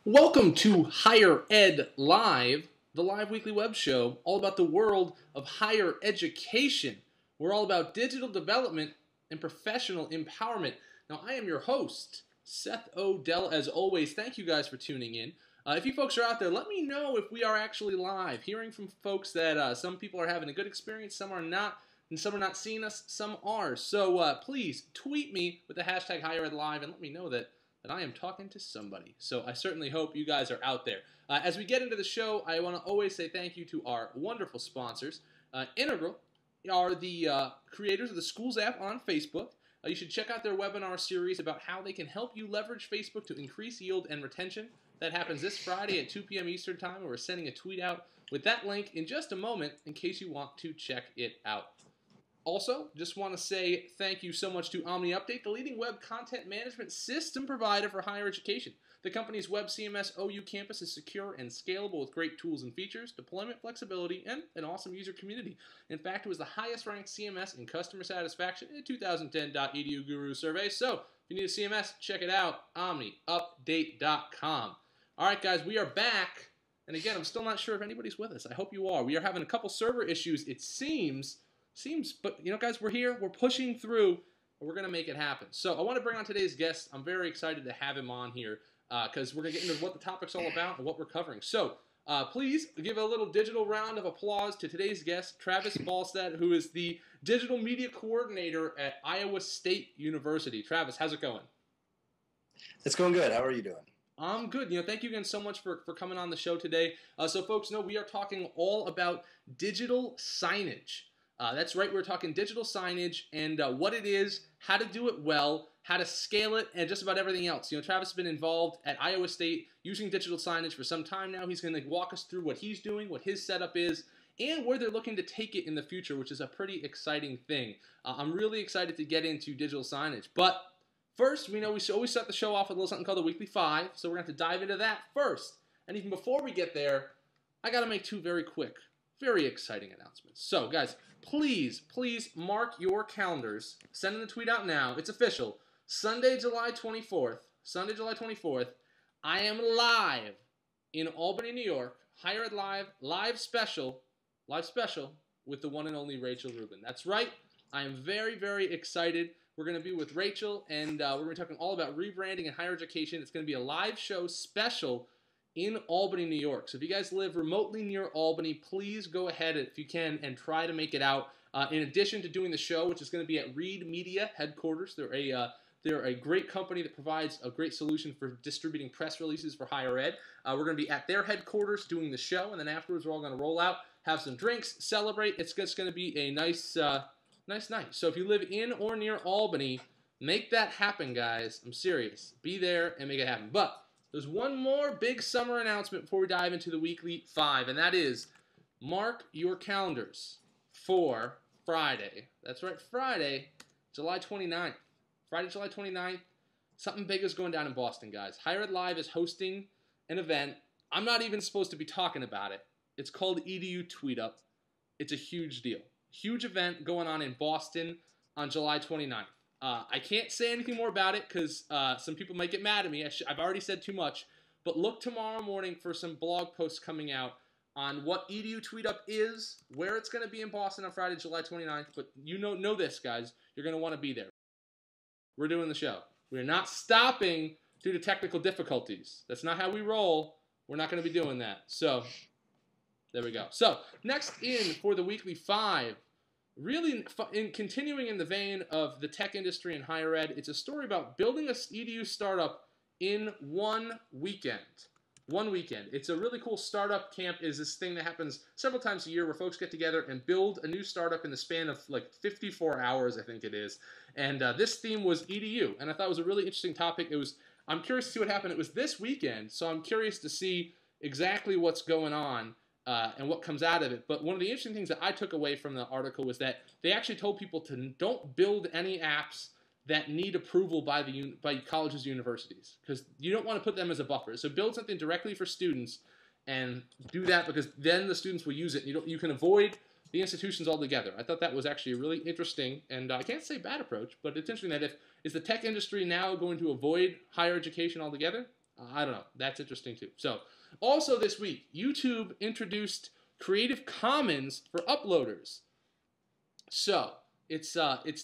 Welcome to Higher Ed Live, the live weekly web show all about the world of higher education. We're all about digital development and professional empowerment. Now, I am your host, Seth Odell. As always, thank you guys for tuning in. If you folks are out there, let me know if we are actually live. Hearing from folks that some people are having a good experience, some are not, and some are not seeing us, some are. So please tweet me with the hashtag HigherEdLive and let me know that I am talking to somebody. So I certainly hope you guys are out there. As we get into the show, I want to always say thank you to our wonderful sponsors. Integral are the creators of the Schools app on Facebook. You should check out their webinar series about how they can help you leverage Facebook to increase yield and retention. That happens this Friday at 2 p.m. Eastern Time, and we're sending a tweet out with that link in just a moment in case you want to check it out. Also, just want to say thank you so much to OmniUpdate, the leading web content management system provider for higher education. The company's web CMS OU campus is secure and scalable with great tools and features, deployment flexibility, and an awesome user community. In fact, it was the highest ranked CMS in customer satisfaction in a 2010.edu Guru survey. So, if you need a CMS, check it out, omniupdate.com. All right, guys, we are back. And again, I'm still not sure if anybody's with us. I hope you are. We are having a couple server issues, it seems, but you know, guys, we're here, we're pushing through, and we're going to make it happen. So I want to bring on today's guest. I'm very excited to have him on here because we're going to get into what the topic's all about and what we're covering. So please give a little digital round of applause to today's guest, Travis Ballstadt, who is the digital media coordinator at Iowa State University. Travis, how's it going? It's going good. How are you doing? I'm good. You know, thank you again so much for coming on the show today. So folks know we are talking all about digital signage. That's right, we're talking digital signage and what it is, how to do it well, how to scale it, and just about everything else. You know, Travis has been involved at Iowa State using digital signage for some time now. He's going to walk us through what he's doing, what his setup is, and where they're looking to take it in the future, which is a pretty exciting thing. I'm really excited to get into digital signage. But first, we know we always start the show off with a little something called the Weekly Five, so we're going to have to dive into that first. And even before we get there, I got to make two very quick, very exciting announcements. So, guys, please mark your calendars. Sending the tweet out now. It's official. Sunday, July 24th. I am live in Albany, New York. HigherEdLive live special with the one and only Rachel Rubin. That's right. I am very, very excited. We're going to be with Rachel, and we're going to be talking all about rebranding and higher education. It's going to be a live show special in Albany, New York. So if you guys live remotely near Albany, please go ahead if you can and try to make it out. In addition to doing the show, which is going to be at Reed Media headquarters, they're a great company that provides a great solution for distributing press releases for higher ed. We're going to be at their headquarters doing the show, and then afterwards we're all going to roll out, have some drinks, celebrate. It's just going to be a nice night. So if you live in or near Albany, make that happen, guys. I'm serious. Be there and make it happen. But there's one more big summer announcement before we dive into the Weekly Five, and that is mark your calendars for Friday. That's right, Friday, July 29th. Friday, July 29th, something big is going down in Boston, guys. HigherEdLive is hosting an event. I'm not even supposed to be talking about it. It's called EDU Tweet Up. It's a huge deal. Huge event going on in Boston on July 29th. I can't say anything more about it because some people might get mad at me. I've already said too much. But look tomorrow morning for some blog posts coming out on what EDU Tweet Up is, where it's going to be in Boston on Friday, July 29th. But you know this, guys. You're going to want to be there. We're doing the show. We're not stopping due to technical difficulties. That's not how we roll. We're not going to be doing that. So there we go. So next in for the Weekly Five, really continuing in the vein of the tech industry and higher ed, it's a story about building a EDU startup in 1 weekend. 1 weekend. It's a really cool startup camp. Is this thing that happens several times a year where folks get together and build a new startup in the span of like 54 hours, I think it is. And this theme was EDU, and I thought it was a really interesting topic. I'm curious to see what happened. It was this weekend, so I'm curious to see exactly what's going on and what comes out of it. But one of the interesting things that I took away from the article was that they actually told people to don't build any apps that need approval by colleges and universities, because you don't want to put them as a buffer. So build something directly for students and do that, because then the students will use it. You can avoid the institutions altogether. I thought that was actually a really interesting, and I can't say bad approach, but it's interesting that is the tech industry now going to avoid higher education altogether? I don't know. That's interesting too. So also this week, YouTube introduced Creative Commons for uploaders. So it's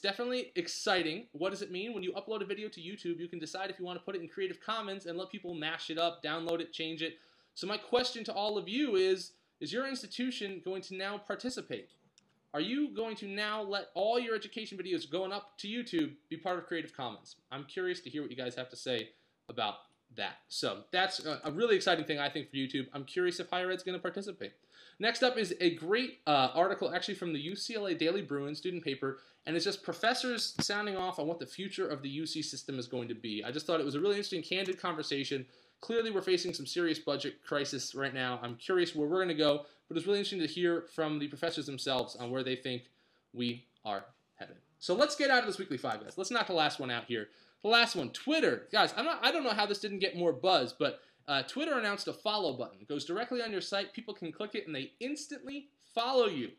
definitely exciting. What does it mean? When you upload a video to YouTube, you can decide if you want to put it in Creative Commons and let people mash it up, download it, change it. So my question to all of you is your institution going to now participate? Are you going to now let all your education videos going up to YouTube be part of Creative Commons? I'm curious to hear what you guys have to say about that. So that's a really exciting thing, I think, for YouTube. I'm curious if higher ed's going to participate. Next up is a great article actually from the UCLA Daily Bruin student paper, and it's just professors sounding off on what the future of the UC system is going to be. I just thought it was a really interesting, candid conversation. Clearly, we're facing some serious budget crisis right now. I'm curious where we're going to go, but it's really interesting to hear from the professors themselves on where they think we are headed. So let's get out of this weekly 5, guys. Let's knock the last one out here. The last one, Twitter. Guys, I don't know how this didn't get more buzz, but Twitter announced a follow button. It goes directly on your site. People can click it, and they instantly follow you.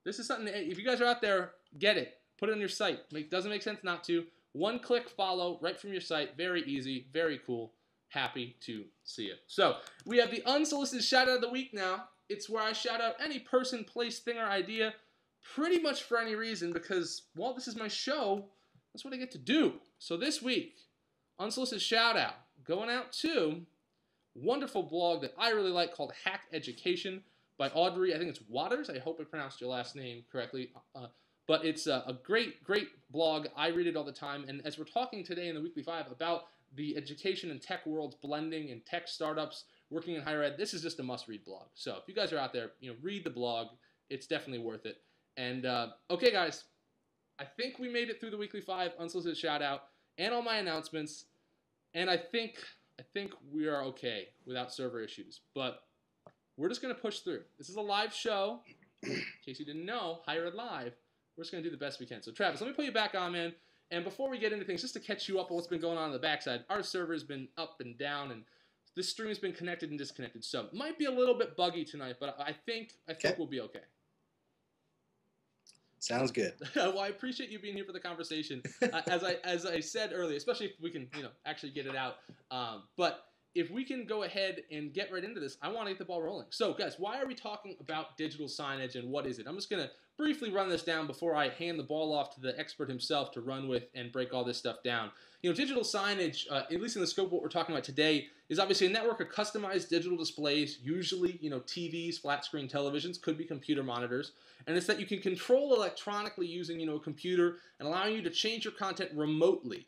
This is something that, if you guys are out there, get it. Put it on your site. It doesn't make sense not to. One-click follow right from your site. Very easy. Very cool. Happy to see it. So we have the unsolicited shout-out of the week now. It's where I shout out any person, place, thing, or idea pretty much for any reason because, well, this is my show. That's what I get to do. So this week, unsolicited shout-out going out to wonderful blog that I really like called Hack Education by Audrey. I think it's Waters. I hope I pronounced your last name correctly. But it's a great, great blog. I read it all the time. And as we're talking today in the Weekly 5 about the education and tech worlds blending and tech startups working in higher ed, this is just a must-read blog. So if you guys are out there, read the blog. It's definitely worth it. And okay, guys, I think we made it through the Weekly 5 unsolicited shout-out and all my announcements. And I think we are okay without server issues. But we're just going to push through. This is a live show. In case you didn't know, HigherEdLive. We're just going to do the best we can. So Travis, let me put you back on, man. And before we get into things, just to catch you up on what's been going on the backside, our server's been up and down, and this stream has been connected and disconnected. So it might be a little bit buggy tonight, but I think we'll be okay. Sounds good. Well, I appreciate you being here for the conversation. As I said earlier, especially if we can actually get it out. But if we can go ahead and get right into this, I want to get the ball rolling. So, guys, why are we talking about digital signage and what is it? I'm just going to briefly run this down before I hand the ball off to the expert himself to run with and break all this stuff down. Digital signage, at least in the scope of what we're talking about today, is obviously a network of customized digital displays, usually, TVs, flat screen televisions, could be computer monitors, and it's that you can control electronically using, a computer and allowing you to change your content remotely.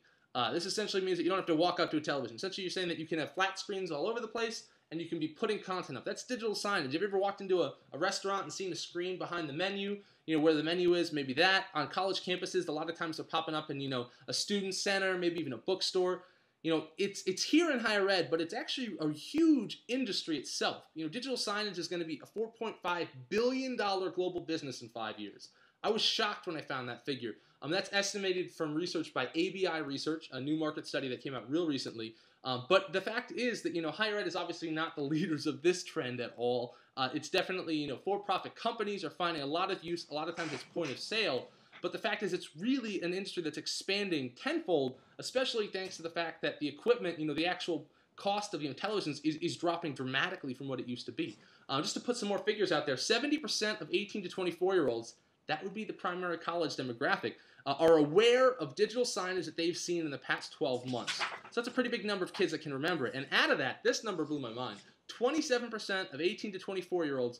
This essentially means that you don't have to walk up to a television. Essentially, you're saying that you can have flat screens all over the place, and you can be putting content up. That's digital signage. Have you ever walked into a restaurant and seen a screen behind the menu, where the menu is? Maybe that. On college campuses, a lot of times they're popping up in, a student center, maybe even a bookstore. It's here in higher ed, but it's actually a huge industry itself. Digital signage is going to be a $4.5 billion global business in 5 years. I was shocked when I found that figure. That's estimated from research by ABI Research, a new market study that came out real recently. But the fact is that, higher ed is obviously not the leaders of this trend at all. It's definitely, for-profit companies are finding a lot of use. A lot of times it's point of sale. But the fact is it's really an industry that's expanding tenfold, especially thanks to the fact that the equipment, the actual cost of televisions is dropping dramatically from what it used to be. Just to put some more figures out there, 70% of 18 to 24-year-olds, that would be the primary college demographic, are aware of digital signage that they've seen in the past 12 months. So that's a pretty big number of kids that can remember it. And out of that, this number blew my mind. 27% of 18 to 24-year-olds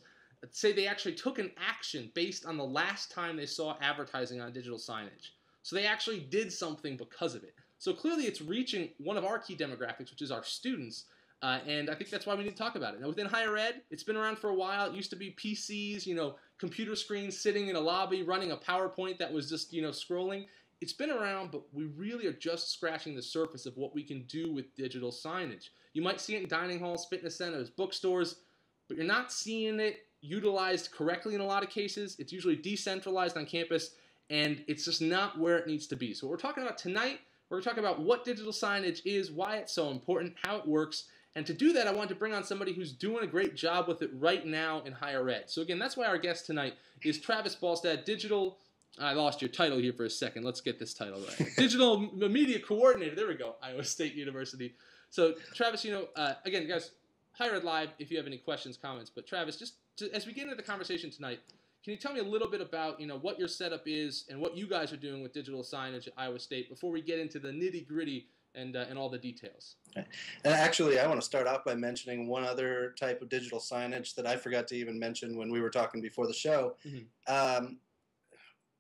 say they actually took an action based on the last time they saw advertising on digital signage. So they actually did something because of it. So clearly it's reaching one of our key demographics, which is our students. And I think that's why we need to talk about it. Now, within higher ed, it's been around for a while. It used to be PCs, computer screens sitting in a lobby running a PowerPoint that was just, scrolling. It's been around, but we really are just scratching the surface of what we can do with digital signage. You might see it in dining halls, fitness centers, bookstores, but you're not seeing it utilized correctly in a lot of cases. It's usually decentralized on campus, and it's just not where it needs to be. So what we're talking about tonight, we're going to talk about what digital signage is, why it's so important, how it works. And to do that, I wanted to bring on somebody who's doing a great job with it right now in higher ed. So again, that's why our guest tonight is Travis Ballstadt, Digital, I lost your title here for a second. Let's get this title right. Digital Media Coordinator, there we go, Iowa State University. So Travis, again, guys, HigherEdLive, if you have any questions, comments. But Travis, as we get into the conversation tonight, can you tell me a little bit about what your setup is and what you guys are doing with digital signage at Iowa State before we get into the nitty gritty and all the details? Okay. And actually, I want to start off by mentioning one other type of digital signage that I forgot to even mention when we were talking before the show. Mm-hmm.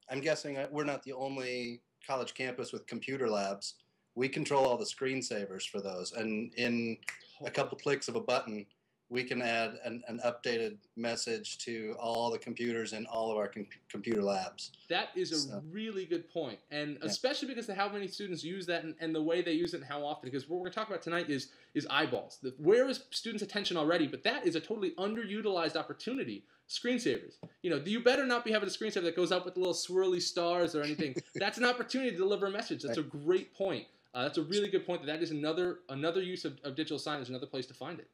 I'm guessing we're not the only college campus with computer labs. We control all the screensavers for those, and in a couple clicks of a button, we can add an updated message to all the computers in all of our computer labs. That is a really good point, and especially because of how many students use that and the way they use it and how often. Because what we're going to talk about tonight is eyeballs. Where is students' attention already? But that is a totally underutilized opportunity. Screensavers. You better not be having a screensaver that goes up with little swirly stars or anything. That's an opportunity to deliver a message. That's a great point. That's a really good point. That is another use of digital signage, another place to find it.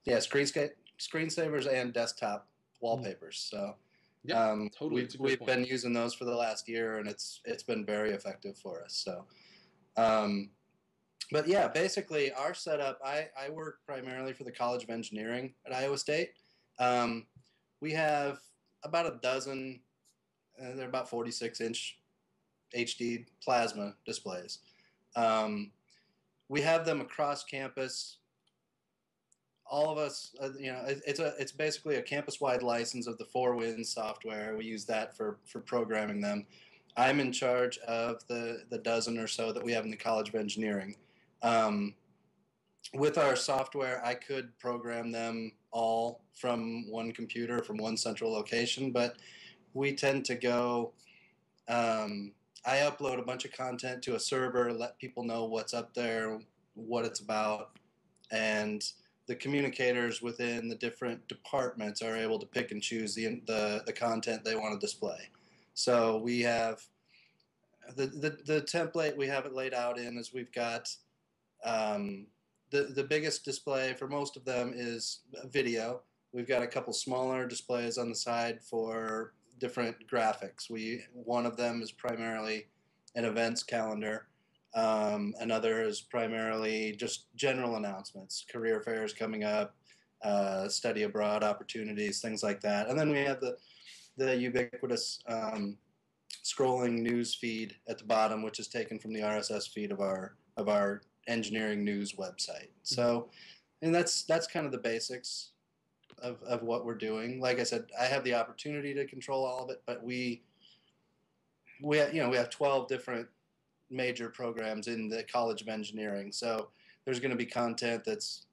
Yeah, screensavers and desktop wallpapers. So totally. We've been using those for the last year, and it's been very effective for us. So, but yeah, basically our setup. I work primarily for the College of Engineering at Iowa State. We have about a dozen. They're about 46-inch HD plasma displays. We have them across campus. All of us, it's basically a campus-wide license of the 4Winds software. We use that for programming them. I'm in charge of the dozen or so that we have in the College of Engineering. With our software, I could program them all from one computer, from one central location, but we tend to go, I upload a bunch of content to a server, let people know what's up there, what it's about, and the communicators within the different departments are able to pick and choose the content they want to display. So we have the template we have it laid out in is we've got the biggest display for most of them is video. We've got a couple smaller displays on the side for different graphics. One of them is primarily an events calendar. Another is primarily just general announcements, career fairs coming up, study abroad opportunities, things like that. And then we have the ubiquitous scrolling news feed at the bottom, which is taken from the RSS feed of our engineering news website. So, and that's kind of the basics of what we're doing. Like I said, I have the opportunity to control all of it, but we have 12 different major programs in the College of Engineering. So there's going to be content that's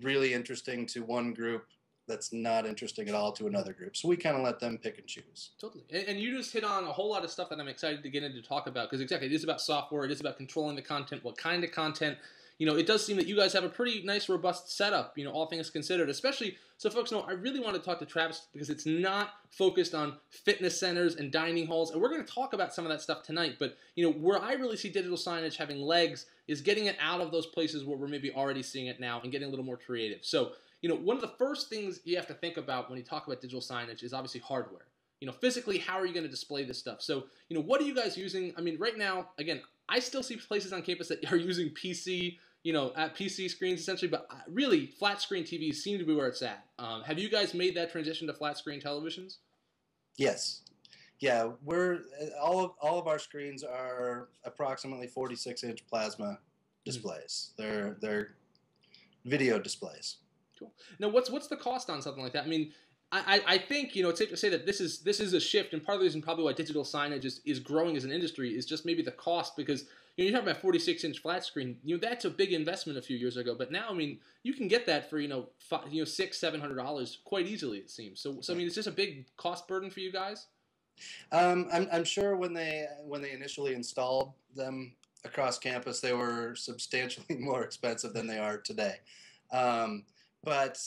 really interesting to one group that's not interesting at all to another group. So we kind of let them pick and choose. Totally. And you just hit on a whole lot of stuff that I'm excited to get into to talk about, because exactly, it is about software, it is about controlling the content, what kind of content. It does seem that you guys have a pretty nice, robust setup, all things considered, especially so folks know I really want to talk to Travis because it's not focused on fitness centers and dining halls, and we're going to talk about some of that stuff tonight, but, where I really see digital signage having legs is getting it out of those places where we're maybe already seeing it now and getting a little more creative. So, one of the first things you have to think about when you talk about digital signage is obviously hardware. Physically, how are you going to display this stuff? So, what are you guys using? I mean, right now, again, I still see places on campus that are using PC, at PC screens essentially, but really flat screen TVs seem to be where it's at. Have you guys made that transition to flat screen televisions? Yes. Yeah, all of our screens are approximately 46-inch plasma displays. They're video displays. Cool. Now, what's the cost on something like that? I mean, I think it's safe to say that this is a shift, and part of the reason probably why digital signage is growing as an industry is just maybe the cost, because you're talking about 46-inch flat screen. That's a big investment a few years ago, but now I mean you can get that for $600-700 quite easily, it seems. So I mean, it's just a big cost burden for you guys. I'm sure when they initially installed them across campus, they were substantially more expensive than they are today. But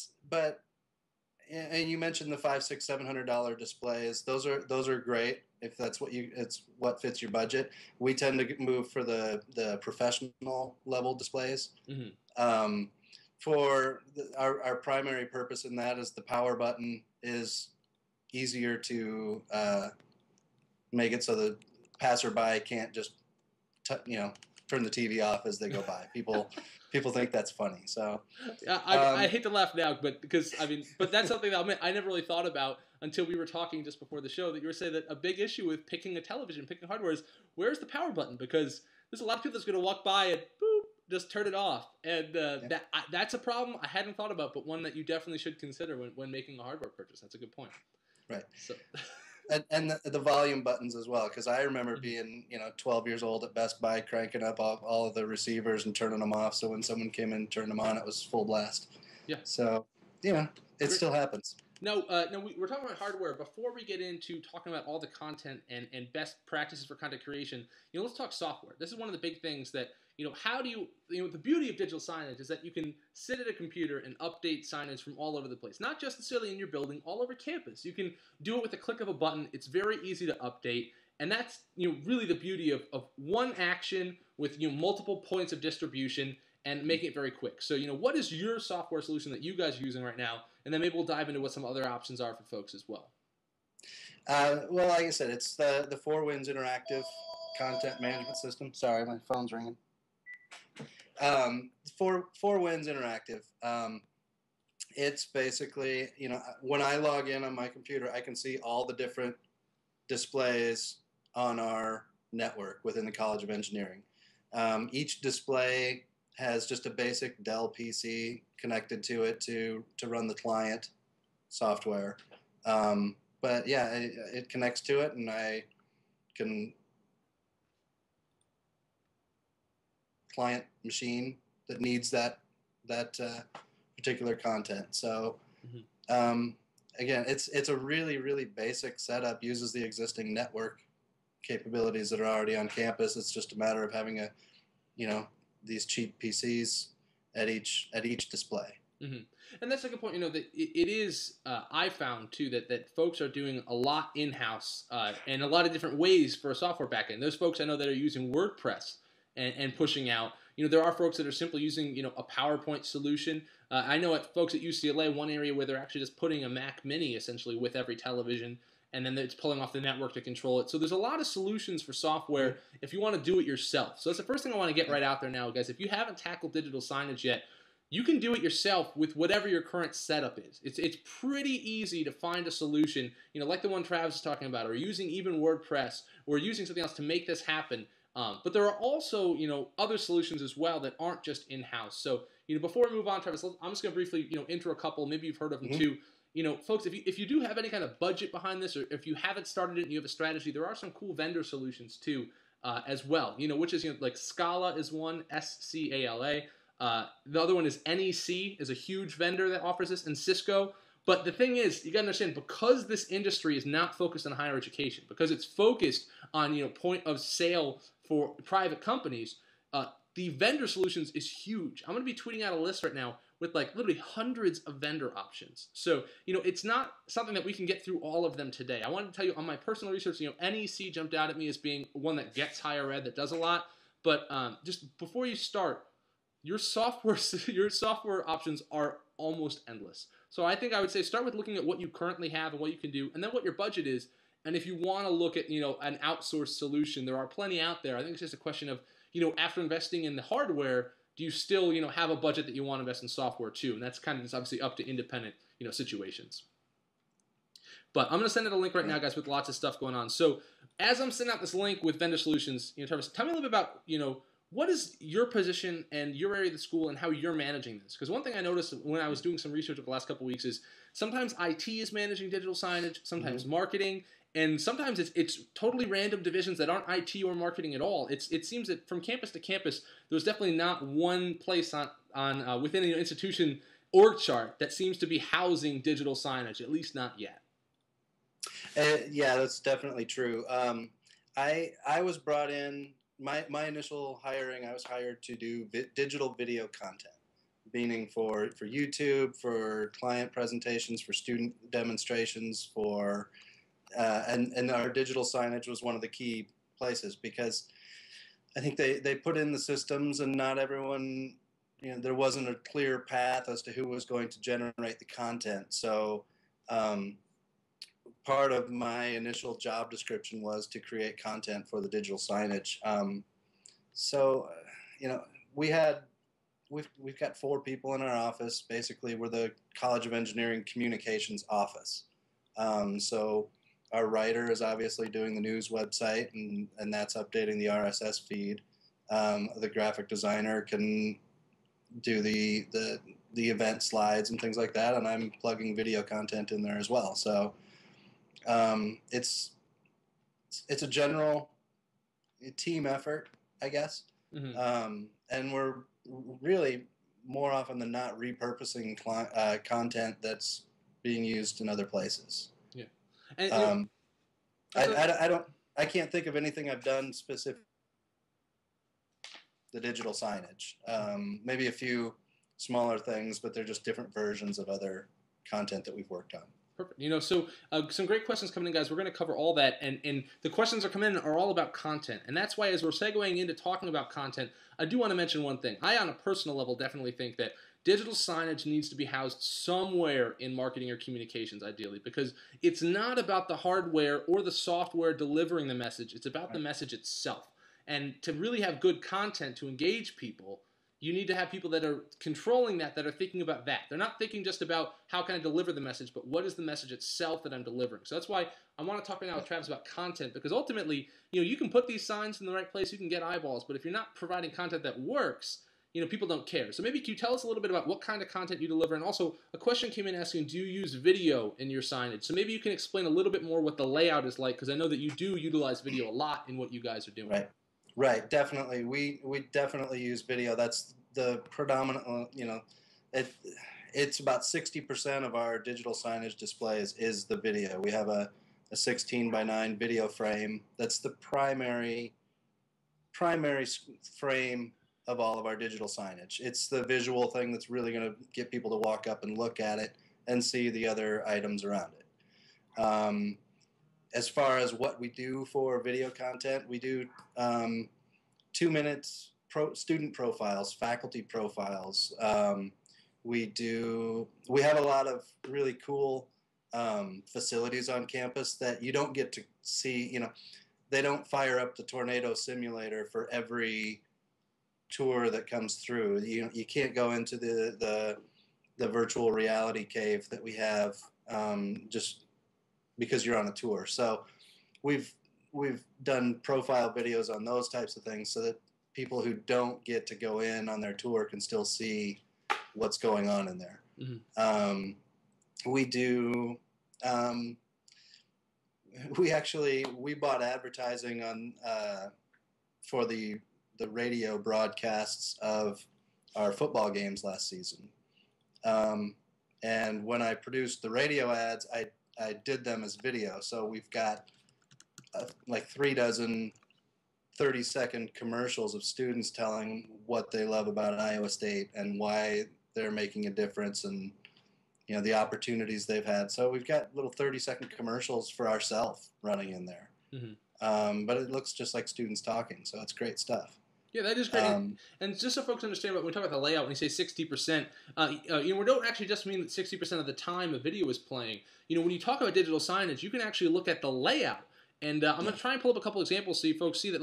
and you mentioned the $500-700 displays. Those are great if that's what fits your budget. We tend to move for the professional level displays. Mm-hmm. For our primary purpose in that is the power button is easier to make it so the passerby can't just turn the TV off as they go by. People think that's funny. So I hate to laugh now, but because but that's something that I never really thought about until we were talking just before the show. That you were saying that a big issue with picking a television, picking hardware is where's the power button? Because there's a lot of people that's going to walk by and boop, just turn it off, and that's a problem I hadn't thought about, but one that you definitely should consider when making a hardware purchase. That's a good point. Right. So. And the volume buttons as well, because I remember being 12 years old at Best Buy, cranking up all of the receivers and turning them off, so when someone came in and turned them on, it was full blast. Yeah. So it still happens. No, we're talking about hardware. Before we get into talking about all the content and best practices for content creation, let's talk software. This is one of the big things that, how do you the beauty of digital signage is that you can sit at a computer and update signage from all over the place. Not just necessarily in your building, all over campus. You can do it with a click of a button. It's very easy to update. And that's, really the beauty of one action with, multiple points of distribution and making it very quick. So, what is your software solution that you guys are using right now? And then maybe we'll dive into what some other options are for folks as well. Well, like I said, it's the Four Winds Interactive Content Management System. Sorry, my phone's ringing. Four Winds Interactive. It's basically, when I log in on my computer, I can see all the different displays on our network within the College of Engineering. Each display has just a basic Dell PC connected to it to run the client software. But yeah, it connects to it, and I can client machine that needs that particular content. So again, it's a really, really basic setup, uses the existing network capabilities that are already on campus. It's just a matter of having these cheap PCs at each display. Mm-hmm. And that's a good point. That it is. I found too that folks are doing a lot in-house and a lot of different ways for a software backend. Those folks I know that are using WordPress and pushing out. There are folks that are simply using a PowerPoint solution. I know folks at UCLA, one area where they're actually just putting a Mac Mini essentially with every television, and then it's pulling off the network to control it. So there's a lot of solutions for software if you want to do it yourself. So that's the first thing I want to get right out there now, guys. If you haven't tackled digital signage yet, you can do it yourself with whatever your current setup is. It's pretty easy to find a solution, like the one Travis is talking about, or using even WordPress, or using something else to make this happen. But there are also, other solutions as well that aren't just in-house. So, before we move on, Travis, I'm just going to briefly, intro a couple. Maybe you've heard of them too. Folks, if you do have any kind of budget behind this, or if you haven't started it and you have a strategy, there are some cool vendor solutions too, as well. Which is like Scala is one, SCALA. The other one is NEC, is a huge vendor that offers this, and Cisco. But the thing is, you got to understand, because this industry is not focused on higher education, because it's focused on point of sale for private companies, the vendor solutions is huge. I'm going to be tweeting out a list right now with literally hundreds of vendor options. So it's not something that we can get through all of them today. I wanted to tell you on my personal research, NEC jumped out at me as being one that gets higher ed, that does a lot. But just before you start, your software options are almost endless. So I think I would say start with looking at what you currently have and what you can do, and then what your budget is. And if you want to look at an outsourced solution, there are plenty out there. I think it's just a question of after investing in the hardware, do you still have a budget that you want to invest in software too? And that's kind of just obviously up to independent situations. But I'm going to send out a link right now, guys, with lots of stuff going on. So as I'm sending out this link with vendor solutions, Travis, tell me a little bit about what is your position and your area of the school and how you're managing this? Because one thing I noticed when I was doing some research over the last couple of weeks is sometimes IT is managing digital signage, sometimes marketing, and sometimes it's totally random divisions that aren't IT or marketing at all. It seems that from campus to campus, there's definitely not one place on within an institution org chart that seems to be housing digital signage, at least not yet. Yeah, that's definitely true. I was brought in. My initial hiring, I was hired to do digital video content, meaning for YouTube, for client presentations, for student demonstrations, and our digital signage was one of the key places, because I think they put in the systems and not everyone, there wasn't a clear path as to who was going to generate the content. So part of my initial job description was to create content for the digital signage. So, you know, we had we've got 4 people in our office. Basically, we're the College of Engineering Communications office. So our writer is obviously doing the news website, and that's updating the RSS feed. The graphic designer can do the event slides and things like that, and I'm plugging video content in there as well. So it's a general team effort, I guess. And we're really more often than not repurposing content that's being used in other places. Yeah, and I can't think of anything I've done specific. The digital signage, maybe a few smaller things, but they're just different versions of other content that we've worked on. Perfect. So some great questions coming in, guys. We're going to cover all that, and the questions are coming in are all about content, and that's why as we're segueing into talking about content, I do want to mention one thing. I, on a personal level, definitely think that digital signage needs to be housed somewhere in marketing or communications, ideally, because it's not about the hardware or the software delivering the message. It's about the message itself. And to really have good content to engage people, you need to have people that are controlling that are thinking about that. They're not thinking just about how can I deliver the message, but what is the message itself that I'm delivering. So that's why I want to talk right now with Travis about content, because ultimately, you can put these signs in the right place, you can get eyeballs, but if you're not providing content that works, people don't care. So maybe can you tell us a little bit about what kind of content you deliver? And also, a question came in asking, do you use video in your signage? So maybe you can explain a little bit more what the layout is like, because I know that you do utilize video a lot in what you guys are doing. Right, definitely. We definitely use video. That's the predominant, it's about 60% of our digital signage displays is the video. We have a 16:9 video frame. That's the primary frame of all of our digital signage. It's the visual thing that's really going to get people to walk up and look at it and see the other items around it. As far as what we do for video content, we do 2 minutes student profiles, faculty profiles. We have a lot of really cool facilities on campus that you don't get to see. They don't fire up the tornado simulator for every tour that comes through. You can't go into the virtual reality cave that we have just because you're on a tour. So we've done profile videos on those types of things so that people who don't get to go in on their tour can still see what's going on in there. We bought advertising on for the radio broadcasts of our football games last season. And when I produced the radio ads, I did them as video. So we've got like 3 dozen 30-second commercials of students telling what they love about Iowa State and why they're making a difference, and the opportunities they've had. So we've got little 30-second commercials for ourselves running in there. But it looks just like students talking, so it's great stuff. Yeah, that is great. And just so folks understand, when we talk about the layout, when you say 60%, we don't actually just mean that 60% of the time a video is playing. When you talk about digital signage, you can actually look at the layout. And I'm going to try and pull up a couple examples so you folks see that,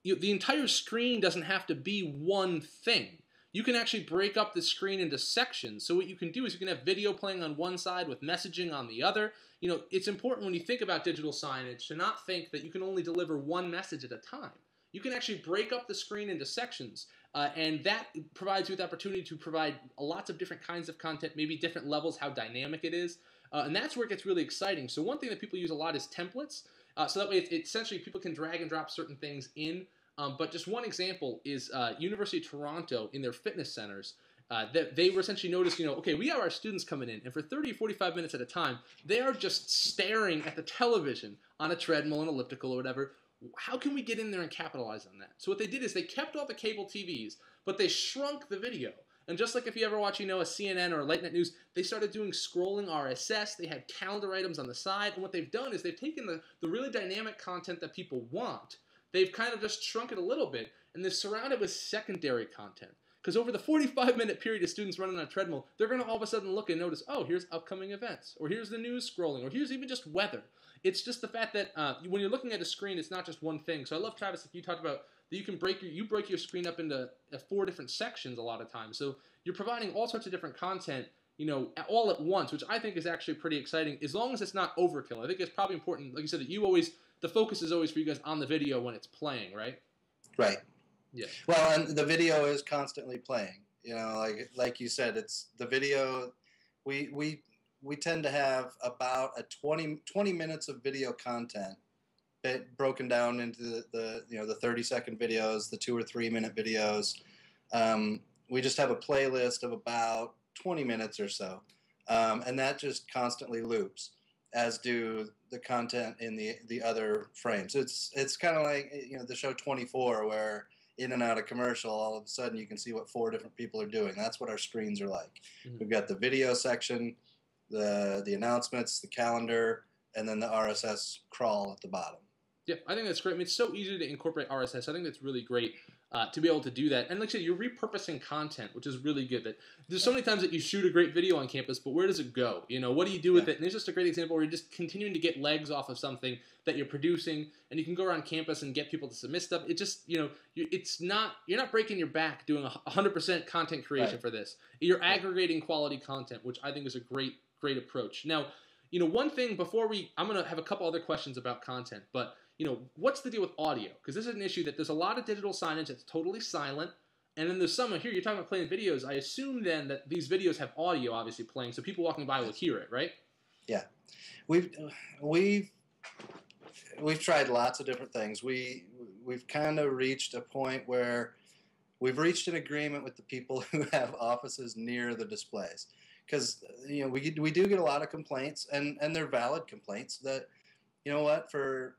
the entire screen doesn't have to be one thing. You can actually break up the screen into sections. So what you can do is you can have video playing on one side with messaging on the other. It's important when you think about digital signage to not think that you can only deliver one message at a time. You can actually break up the screen into sections, and that provides you with the opportunity to provide lots of different kinds of content, maybe different levels, how dynamic it is. And that's where it gets really exciting. So one thing that people use a lot is templates. So that way, essentially, people can drag and drop certain things in. But just one example is University of Toronto in their fitness centers. That they were essentially noticed, okay, we have our students coming in, and for 30 or 45 minutes at a time, they are just staring at the television on a treadmill, an elliptical, or whatever. How can we get in there and capitalize on that? So what they did is they kept all the cable TVs, but they shrunk the video. And just like if you ever watch, a CNN or late night news, they started doing scrolling RSS. They had calendar items on the side. And what they've done is they've taken the really dynamic content that people want. They've kind of just shrunk it a little bit, and they've surrounded with secondary content. Because over the 45-minute period of students running on a treadmill, they're going to all of a sudden look and notice, oh, here's upcoming events, or here's the news scrolling, or here's even just weather. It's just the fact that when you're looking at a screen, it's not just one thing. So I love, Travis, like you talked about that you can break your screen up into 4 different sections a lot of times. So you're providing all sorts of different content, you know, all at once, which I think is actually pretty exciting, as long as it's not overkill. I think it's probably important, like you said, that the focus is always for you guys on the video when it's playing, right? Right. Yeah. Well, and the video is constantly playing. You know, like you said, it's the video. We tend to have about a 20 minutes of video content broken down into the 30-second videos, the 2 or 3 minute videos. We just have a playlist of about 20 minutes or so, and that just constantly loops, as do the content in the other frames. It's kind of like, you know, the show 24, where in and out of commercial, all of a sudden you can see what 4 different people are doing. That's what our screens are like. Mm-hmm. We've got the video section, the announcements, the calendar, and then the RSS crawl at the bottom. Yeah, I think that's great. I mean, it's so easy to incorporate RSS. I think that's really great to be able to do that. And like I said, you're repurposing content, which is really good. That there's so many times that you shoot a great video on campus, but where does it go? You know, what do you do with it? And it's just a great example where you're just continuing to get legs off of something that you're producing, and you can go around campus and get people to submit stuff. It just, you know, you're not breaking your back doing 100% content creation for this. You're aggregating quality content, which I think is a great approach. Now, you know, one thing I'm going to have a couple other questions about content, but you know, what's the deal with audio? Because this is an issue that there's a lot of digital signage that's totally silent, and then there's some here, you're talking about playing videos. I assume then that these videos have audio obviously playing, so people walking by will hear it, right? Yeah. We've tried lots of different things. We've kind of reached a point where we've reached an agreement with the people who have offices near the displays. Because, you know, we do get a lot of complaints, and they're valid complaints, that, you know what, for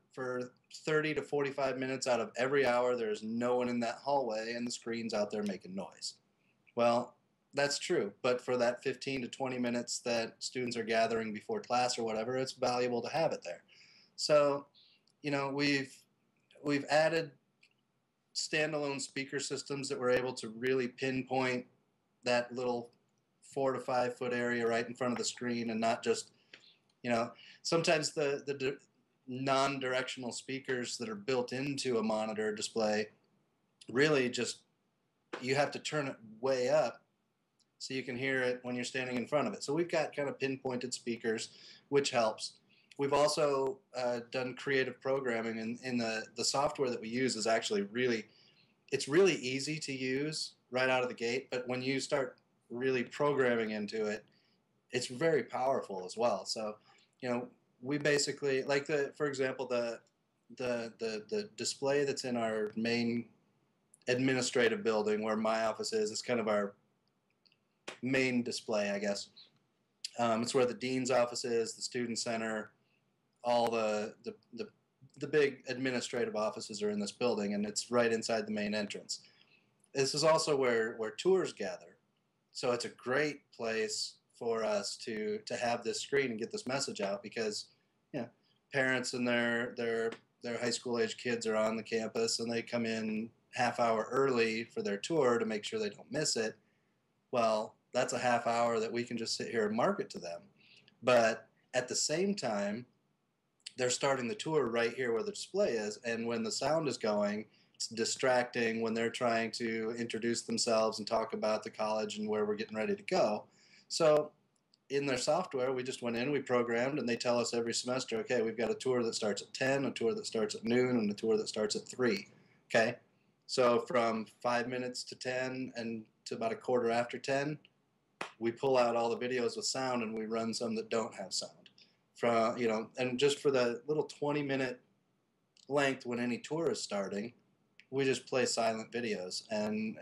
30 to 45 minutes out of every hour, there's no one in that hallway and the screen's out there making noise. Well, that's true, but for that 15 to 20 minutes that students are gathering before class or whatever, it's valuable to have it there. So, you know, we've added standalone speaker systems that were able to really pinpoint that little 4 to 5 foot area right in front of the screen, and not just, you know, sometimes the non-directional speakers that are built into a monitor display really just, you have to turn it way up so you can hear it when you're standing in front of it. So we've got kind of pinpointed speakers, which helps. We've also done creative programming, and the software that we use is actually it's really easy to use right out of the gate, but when you start really programming into it, it's very powerful as well. So, you know, we basically, like for example, the display that's in our main administrative building where my office is, it's kind of our main display, I guess. It's where the dean's office is, the student center, all the big administrative offices are in this building, and it's right inside the main entrance. This is also where tours gather. So it's a great place for us to have this screen and get this message out, because, you know, parents and their high school age kids are on the campus, and they come in half hour early for their tour to make sure they don't miss it. Well, that's a half hour that we can just sit here and market to them. But at the same time, they're starting the tour right here where the display is, and when the sound is going, it's distracting when they're trying to introduce themselves and talk about the college and where we're getting ready to go. So in their software, we just went in, we programmed, and they tell us every semester, okay, we've got a tour that starts at 10, a tour that starts at noon, and a tour that starts at 3. Okay? So from 5 minutes to 10 and to about a quarter after 10, we pull out all the videos with sound, and we run some that don't have sound. From, you know, and just for the little 20-minute length when any tour is starting, we just play silent videos, and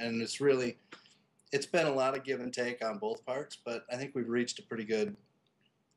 it's been a lot of give and take on both parts, but I think we've reached a pretty good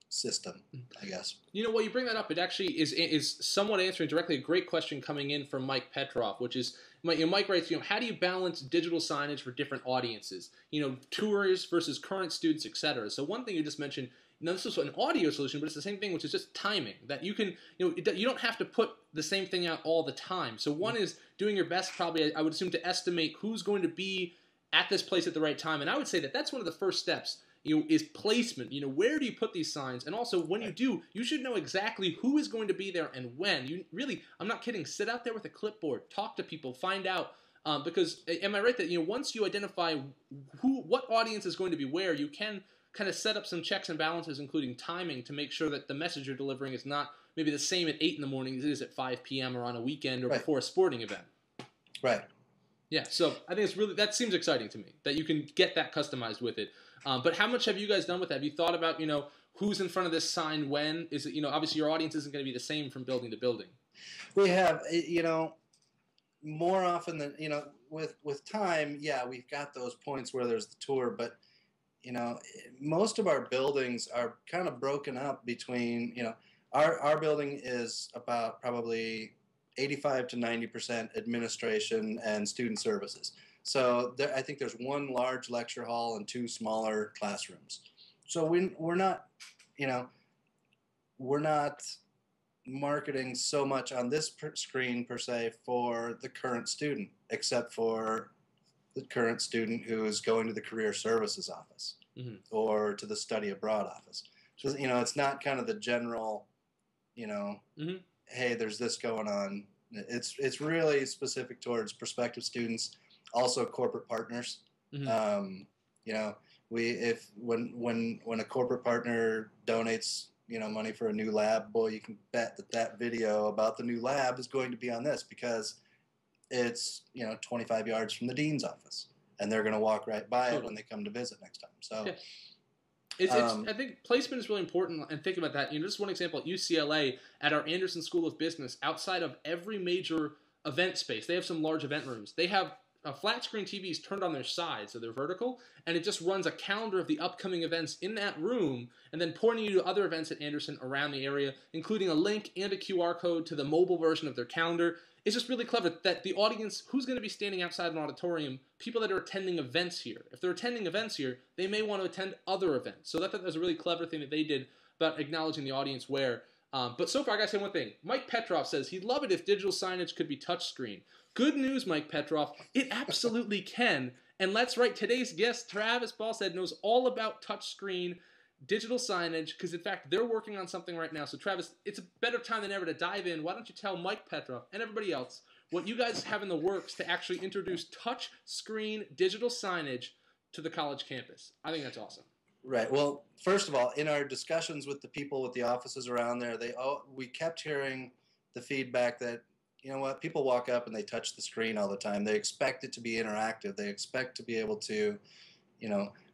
system, I guess. You know, while you bring that up, it actually is somewhat answering directly a great question coming in from Mike Petroff, which is, Mike writes, you know, how do you balance digital signage for different audiences? You know, tours versus current students, etc. So one thing you just mentioned, now this is an audio solution, but it's the same thing, which is just timing. That you can, you know, you don't have to put the same thing out all the time. So one is doing your best, probably, I would assume, to estimate who's going to be at this place at the right time. And I would say that that's one of the first steps. is placement. Where do you put these signs? And also, when you do, you should know exactly who is going to be there and when. You really, I'm not kidding, sit out there with a clipboard, talk to people, find out. Because, am I right that, once you identify what audience is going to be where, you can kind of set up some checks and balances, including timing, to make sure that the message you're delivering is not maybe the same at 8 in the morning as it is at 5 p.m. or on a weekend or before a sporting event. Right. Yeah, so I think that seems exciting to me, that you can get that customized with it. But how much have you guys done with that? Have you thought about, who's in front of this sign when? Is it, obviously your audience isn't going to be the same from building to building. We have, more often than, with time, yeah, we've got those points where there's the tour, but, most of our buildings are kind of broken up between, our building is about probably 85 to 90% administration and student services. So I think there's one large lecture hall and 2 smaller classrooms. So we're not, we're not marketing so much on this screen per se for the current student, except for the current student who is going to the career services office or to the study abroad office. So, it's not kind of the general, hey, there's this going on. It's really specific towards prospective students, also corporate partners. When a corporate partner donates money for a new lab, boy, you can bet that video about the new lab is going to be on this, because it's 25 yards from the dean's office, and they're going to walk right by it when they come to visit next time. So. Yeah. I think placement is really important, and think about that. Just one example at UCLA, at our Anderson School of Business, outside of every major event space, they have some large event rooms. They have flat screen TVs turned on their sides, so they're vertical, and it just runs a calendar of the upcoming events in that room, and then pointing you to other events at Anderson around the area, including a link and a QR code to the mobile version of their calendar. It's just really clever that the audience, who's going to be standing outside an auditorium, people that are attending events here. If they're attending events here, they may want to attend other events. So that was a really clever thing that they did about acknowledging the audience where. But so far, I got to say one thing. Mike Petroff says he'd love it if digital signage could be touchscreen. Good news, Mike Petroff. It absolutely can. And that's right. Today's guest, Travis Ballstadt, knows all about touchscreen digital signage, because in fact they're working on something right now. So Travis, it's a better time than ever to dive in. Why don't you tell Mike Petroff and everybody else what you guys have in the works to actually introduce touch screen digital signage to the college campus? I think that's awesome. Right. Well, first of all, in our discussions with the people with the offices around there, we kept hearing the feedback that, people walk up and they touch the screen all the time. They expect it to be interactive. They expect to be able to,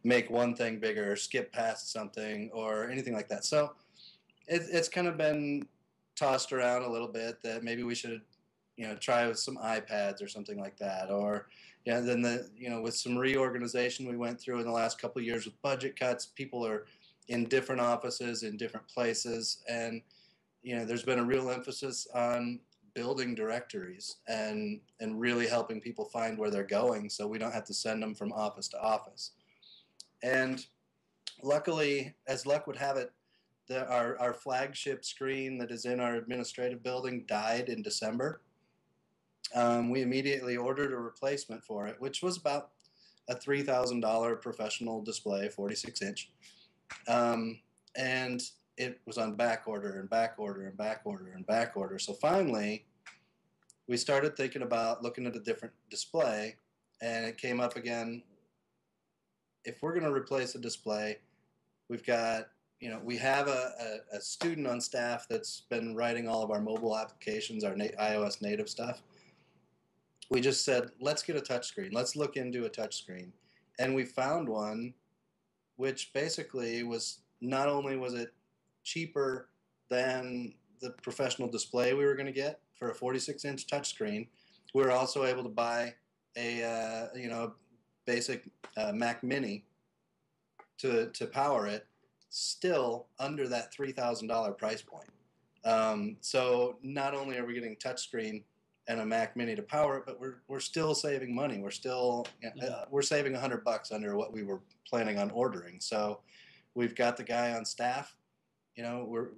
make one thing bigger or skip past something or anything like that. So it's kind of been tossed around a little bit that maybe we should, try with some iPads or something like that. Or, then with some reorganization we went through in the last couple of years with budget cuts, people are in different offices, in different places. And, there's been a real emphasis on building directories and really helping people find where they're going, so we don't have to send them from office to office. And luckily, as luck would have it, our flagship screen that is in our administrative building died in December. We immediately ordered a replacement for it, which was about a $3,000 professional display, 46-inch. And it was on back order and back order and back order and back order. So finally, we started thinking about looking at a different display, and it came up again. If we're going to replace a display, we've got, we have a student on staff that's been writing all of our mobile applications, our iOS native stuff. We just said, let's get a touchscreen. Let's look into a touchscreen. And we found one, which basically was, not only was it cheaper than the professional display we were going to get for a 46-inch touchscreen, we were also able to buy a, basic Mac Mini to power it, still under that $3,000 price point. So not only are we getting touchscreen and a Mac Mini to power it, but we're still saving money. We're still we're saving $100 under what we were planning on ordering. So we've got the guy on staff.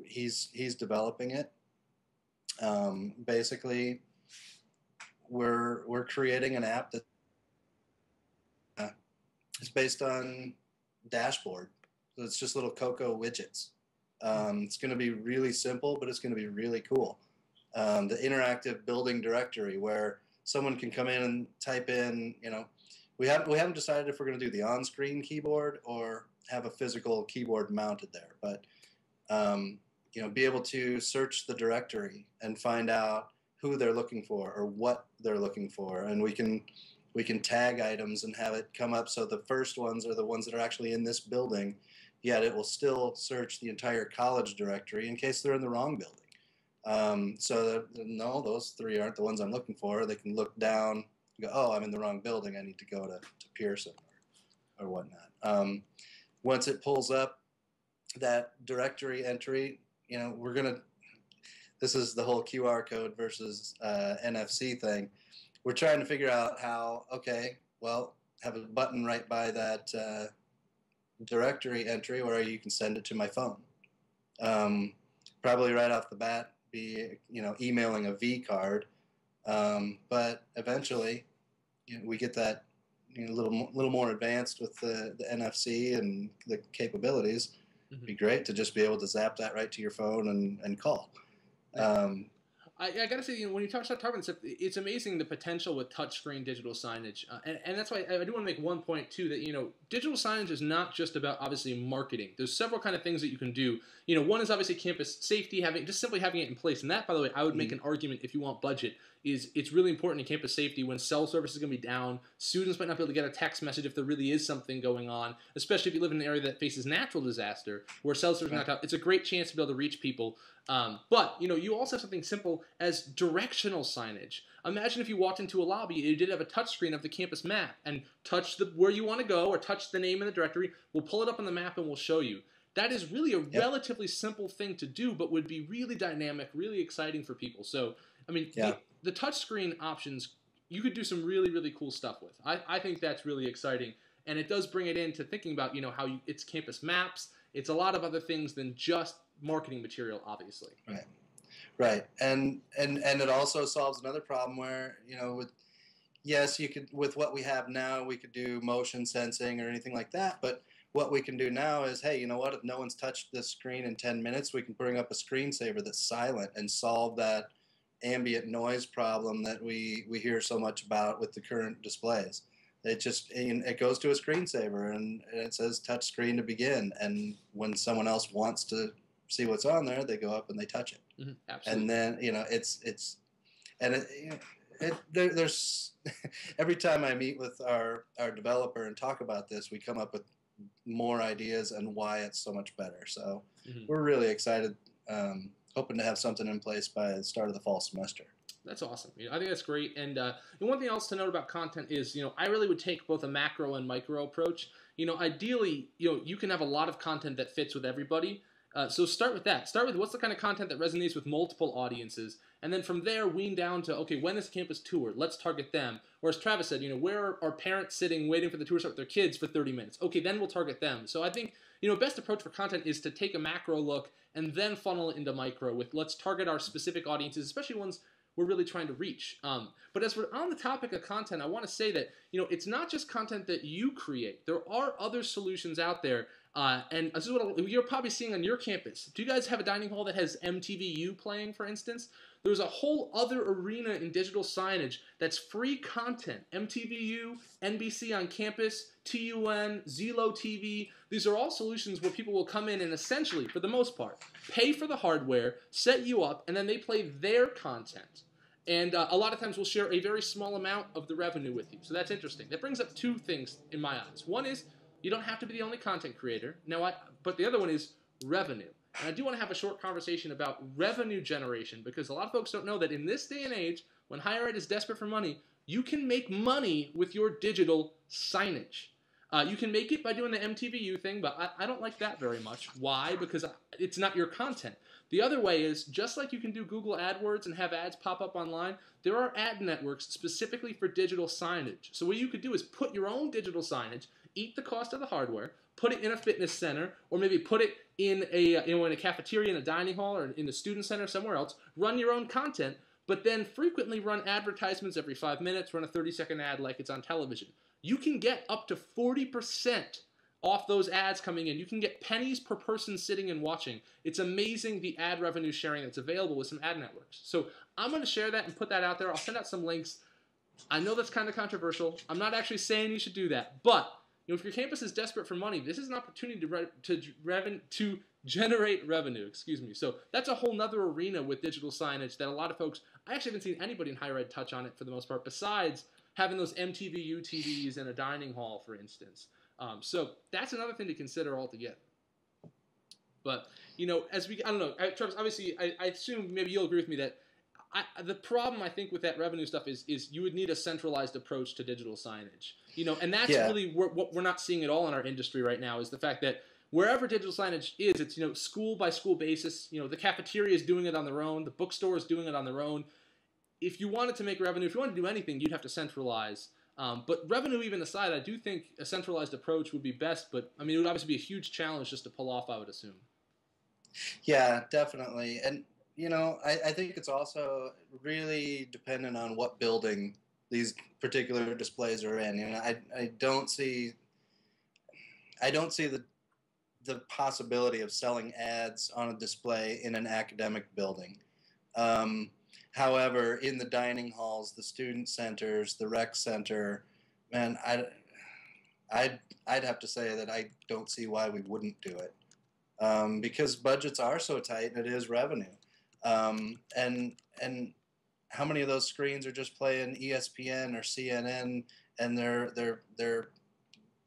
He's developing it. Basically, we're creating an app that. It's based on Dashboard. So it's just little Cocoa widgets. It's going to be really simple, but it's going to be really cool. The interactive building directory where someone can come in and type in, we haven't decided if we're going to do the on-screen keyboard or have a physical keyboard mounted there, but be able to search the directory and find out who they're looking for or what they're looking for, and we can tag items and have it come up so the first ones are the ones that are actually in this building, yet it will still search the entire college directory in case they're in the wrong building. So that, no, those 3 aren't the ones I'm looking for. They can look down and go, oh, I'm in the wrong building. I need to go to Pearson or whatnot. Once it pulls up that directory entry, this is the whole QR code versus NFC thing. We're trying to figure out how, have a button right by that directory entry where you can send it to my phone. Probably right off the bat be, emailing a V card. But eventually, we get that a little more advanced with the NFC and the capabilities. It'd be great to just be able to zap that right to your phone and call. I gotta say, when you talk about talking stuff, it's amazing the potential with touchscreen digital signage, and that's why I do want to make one point too that digital signage is not just about obviously marketing. There's several kind of things that you can do. One is obviously campus safety, simply having it in place, and that, by the way, I would make an argument if you want budget. It's really important in campus safety when cell service is going to be down. Students might not be able to get a text message if there really is something going on, especially if you live in an area that faces natural disaster where cell service is not out. It's a great chance to be able to reach people. But you also have something simple as directional signage. Imagine if you walked into a lobby and you did have a touch screen of the campus map and touch where you want to go or touch the name in the directory. We'll pull it up on the map and we'll show you. That is really a relatively simple thing to do, but would be really dynamic, really exciting for people. So, the touchscreen options, you could do some really, really cool stuff with. I think that's really exciting. And it does bring it into thinking about, how it's campus maps. It's a lot of other things than just marketing material, obviously. Right. And it also solves another problem where, you could, with what we have now, we could do motion sensing or anything like that. But what we can do now is, hey, you know what? If no one's touched this screen in 10 minutes, we can bring up a screensaver that's silent and solve that ambient noise problem that we hear so much about with the current displays. It goes to a screensaver and it says touch screen to begin, and when someone else wants to see what's on there, they go up and they touch it. Absolutely. And then there's every time I meet with our developer and talk about this, we come up with more ideas and why it's so much better. So we're really excited, hoping to have something in place by the start of the fall semester. That's awesome. I think that's great. And one thing else to note about content is, I really would take both a macro and micro approach. Ideally, you can have a lot of content that fits with everybody. So start with that. Start with what's the kind of content that resonates with multiple audiences. And then from there, wean down to, okay, when is campus tour? Let's target them. Or as Travis said, where are parents sitting waiting for the tour to start with their kids for 30 minutes? Okay, then we'll target them. So I think, best approach for content is to take a macro look and then funnel it into micro with let's target our specific audiences, especially ones we're really trying to reach. But as we're on the topic of content, I want to say that, it's not just content that you create. There are other solutions out there. And this is what you're probably seeing on your campus. Do you guys have a dining hall that has MTVU playing, for instance? There's a whole other arena in digital signage that's free content. MTVU, NBC on campus, TUN, Zelo TV. These are all solutions where people will come in and essentially, for the most part, pay for the hardware, set you up, and then they play their content. And a lot of times we'll share a very small amount of the revenue with you. So that's interesting. That brings up two things in my eyes. One is you don't have to be the only content creator. But the other one is revenue. And I do want to have a short conversation about revenue generation because a lot of folks don't know that in this day and age, when higher ed is desperate for money, you can make money with your digital signage. You can make it by doing the MTVU thing, but I don't like that very much. Why? Because it's not your content. The other way is, just like you can do Google AdWords and have ads pop up online, there are ad networks specifically for digital signage. So what you could do is put your own digital signage, eat the cost of the hardware, put it in a fitness center, or maybe put it in a cafeteria, in a dining hall, or in the student center somewhere else, run your own content, but then frequently run advertisements every 5 minutes, run a 30-second ad like it's on television. You can get up to 40% off those ads coming in. You can get pennies per person sitting and watching. It's amazing the ad revenue sharing that's available with some ad networks. So I'm going to share that and put that out there. I'll send out some links. I know that's kind of controversial. I'm not actually saying you should do that, but if your campus is desperate for money, this is an opportunity to generate revenue. So that's a whole nother arena with digital signage that a lot of folks, I actually haven't seen anybody in higher ed touch on it for the most part, besides having those MTVU TVs in a dining hall, for instance. So that's another thing to consider altogether. But, I don't know, Travis, obviously, I assume maybe you'll agree with me that the problem I think with that revenue stuff is you would need a centralized approach to digital signage, and that's really what we're not seeing at all in our industry right now is the fact that wherever digital signage is, it's school by school basis. The cafeteria is doing it on their own, the bookstore is doing it on their own. If you wanted to make revenue, if you wanted to do anything, you'd have to centralize. But revenue even aside, I do think a centralized approach would be best. But I mean, it would obviously be a huge challenge just to pull off, I would assume. Yeah, definitely, and I think it's also really dependent on what building these particular displays are in. I don't see the possibility of selling ads on a display in an academic building. However, in the dining halls, the student centers, the rec center, man, I'd have to say that I don't see why we wouldn't do it, because budgets are so tight and it is revenue. And how many of those screens are just playing ESPN or CNN, and there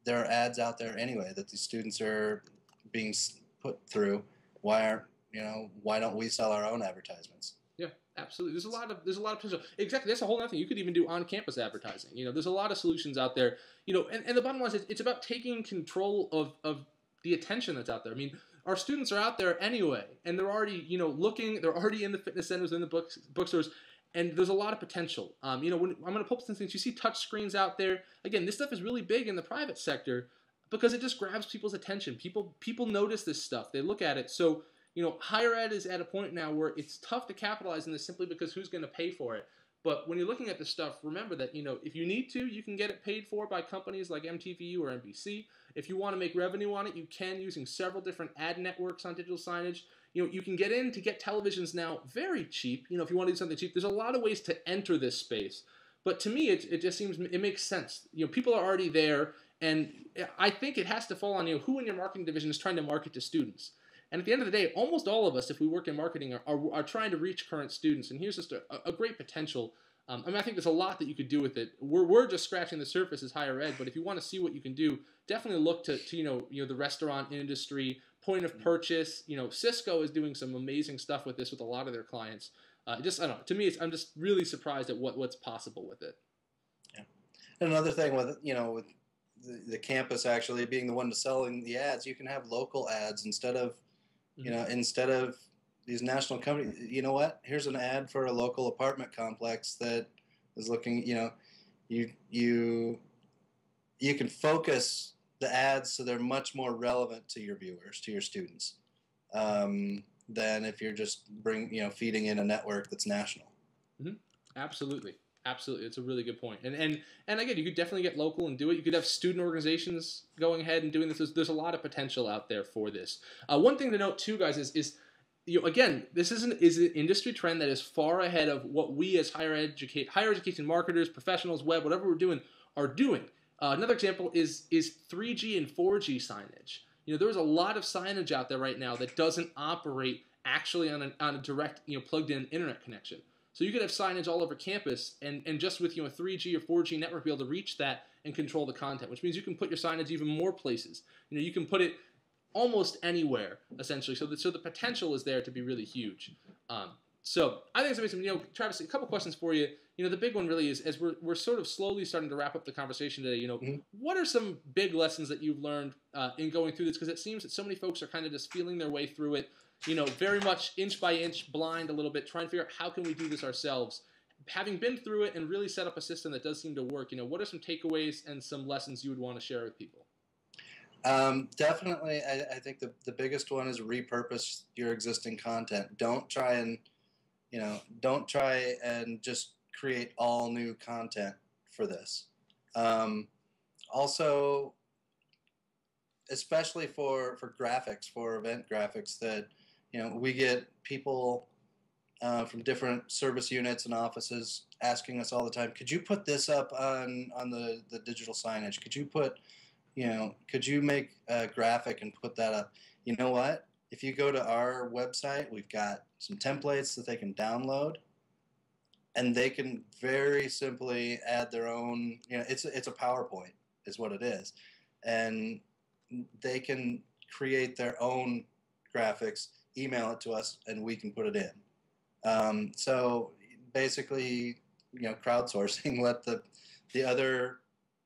are ads out there anyway that these students are being put through. Why don't we sell our own advertisements? Yeah, absolutely. There's a lot of potential. Exactly. That's a whole other thing. You could even do on-campus advertising. There's a lot of solutions out there. And the bottom line is it's about taking control of the attention that's out there. I mean, our students are out there anyway, and they're already, looking. They're already in the fitness centers, in the bookstores, and there's a lot of potential. When I'm going to pull some things, you see touch screens out there. Again, this stuff is really big in the private sector because it just grabs people's attention. People notice this stuff. They look at it. So, higher ed is at a point now where it's tough to capitalize on this simply because who's going to pay for it. But when you're looking at this stuff, remember that, if you need to, you can get it paid for by companies like MTVU or NBC. If you want to make revenue on it, you can using several different ad networks on digital signage. You can get in to get televisions now very cheap. If you want to do something cheap, there's a lot of ways to enter this space. But to me, it just seems, it makes sense. People are already there, and I think it has to fall on, who in your marketing division is trying to market to students. And at the end of the day, almost all of us, if we work in marketing, are trying to reach current students. And here's just a great potential. I think there's a lot that you could do with it. We're just scratching the surface as higher ed, but if you want to see what you can do, definitely look to the restaurant industry, point of purchase. Cisco is doing some amazing stuff with this with a lot of their clients. I don't know. To me, I'm just really surprised at what's possible with it. Yeah. And another thing with with the campus actually being the one to selling the ads, you can have local ads instead of instead of these national companies. You know what? Here's an ad for a local apartment complex that is looking. You can focus the ads so they're much more relevant to your viewers, to your students, than if you're just feeding in a network that's national. Mm-hmm. Absolutely. It's a really good point. And again, you could definitely get local and do it. You could have student organizations going ahead and doing this. There's a lot of potential out there for this. One thing to note too, guys, is again, this is an industry trend that is far ahead of what we as higher education marketers, professionals, web, whatever we're doing, are doing. Another example is 3G and 4G signage. There's a lot of signage out there right now that doesn't operate actually on a direct plugged-in internet connection. So you could have signage all over campus, and just with a 3G or 4G network, be able to reach that and control the content, which means you can put your signage even more places. You can put it almost anywhere, essentially. So the potential is there to be really huge. So I think it's amazing. Travis, a couple questions for you. The big one really is, as we're sort of slowly starting to wrap up the conversation today, what are some big lessons that you've learned in going through this? Because it seems that so many folks are kind of just feeling their way through it, very much inch by inch, blind a little bit, trying to figure out how can we do this ourselves. Having been through it and really set up a system that does seem to work, what are some takeaways and some lessons you would want to share with people? Definitely, I think the biggest one is repurpose your existing content. Don't try and just create all new content for this. Also, especially for graphics, for event graphics, that we get people from different service units and offices asking us all the time, could you put this up on the digital signage? Could you put, could you make a graphic and put that up? You know what? If you go to our website, we've got some templates that they can download, and they can very simply add their own, it's a PowerPoint is what it is. And they can create their own graphics, email it to us, and we can put it in. So basically, crowdsourcing, let the other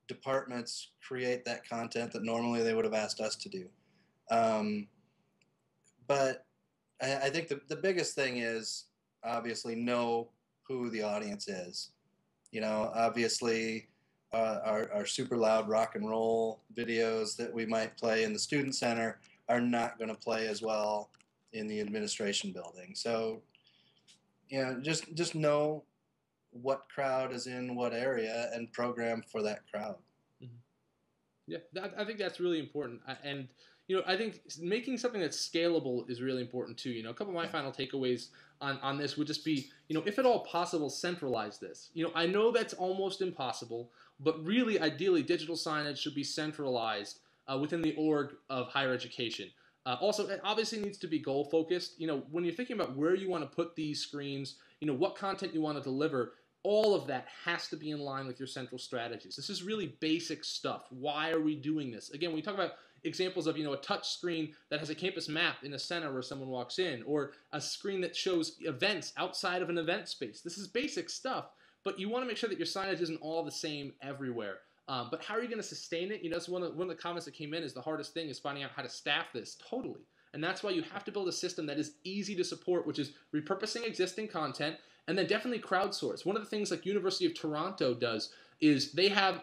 departments create that content that normally they would have asked us to do. But I think the biggest thing is obviously know who the audience is. Obviously our super loud rock and roll videos that we might play in the student center are not going to play as well in the administration building. So just know what crowd is in what area and program for that crowd. Mm-hmm. Yeah, I think that's really important. And, I think making something that's scalable is really important too. A couple of my final takeaways on this would just be, if at all possible, centralize this. I know that's almost impossible, but really, ideally, digital signage should be centralized within the org of higher education. Also, it obviously needs to be goal-focused. When you're thinking about where you want to put these screens, what content you want to deliver, all of that has to be in line with your central strategies. This is really basic stuff. Why are we doing this? Again, when we talk about examples of, a touch screen that has a campus map in a center where someone walks in, or a screen that shows events outside of an event space. This is basic stuff, but you want to make sure that your signage isn't all the same everywhere. But how are you going to sustain it? That's one of the comments that came in is the hardest thing is finding out how to staff this totally. And that's why you have to build a system that is easy to support, which is repurposing existing content, and then definitely crowdsource. One of the things like University of Toronto does is they have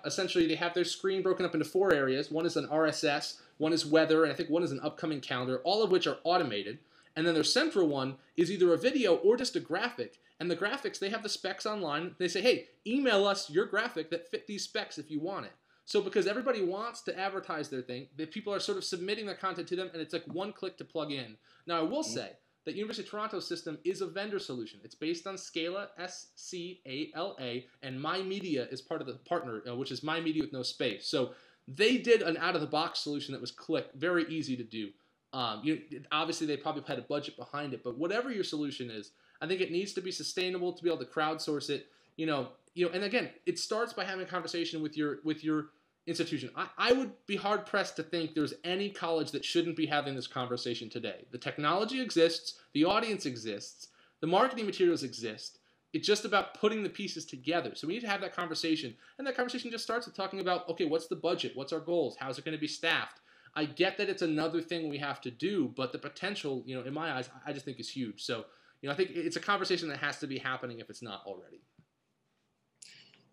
their screen broken up into 4 areas. One is an RSS, one is weather, and I think one is an upcoming calendar, all of which are automated. And then their central one is either a video or just a graphic. And the graphics, they have the specs online. They say, hey, email us your graphic that fit these specs if you want it. So because everybody wants to advertise their thing, the people are sort of submitting their content to them, and it's like one click to plug in. Now, I will say that University of Toronto system is a vendor solution. It's based on Scala, S-C-A-L-A, and MyMedia is part of the partner, which is MyMedia with no space. So they did an out-of-the-box solution that was very easy to do. Obviously, they probably had a budget behind it, but whatever your solution is, I think it needs to be sustainable to be able to crowdsource it. And again, it starts by having a conversation with your institution. I would be hard-pressed to think there's any college that shouldn't be having this conversation today. The technology exists, the audience exists, the marketing materials exist. It's just about putting the pieces together. So we need to have that conversation, and that conversation just starts with talking about, okay, what's the budget? What's our goals? How's it going to be staffed? I get that it's another thing we have to do, but the potential, in my eyes, I just think is huge. So, I think it's a conversation that has to be happening if it's not already.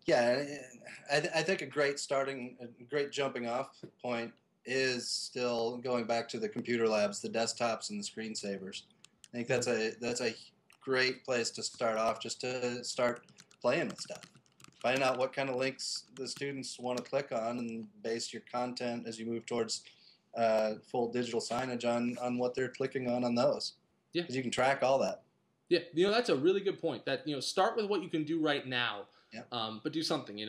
Yeah, I think a great jumping off point is still going back to the computer labs, the desktops, and the screensavers. I think that's a great place to start off, just to start playing with stuff. Find out what kind of links the students want to click on, and base your content as you move towards full digital signage on what they're clicking on those. Yeah, because you can track all that. Yeah, that's a really good point. That start with what you can do right now. Yeah. But do something,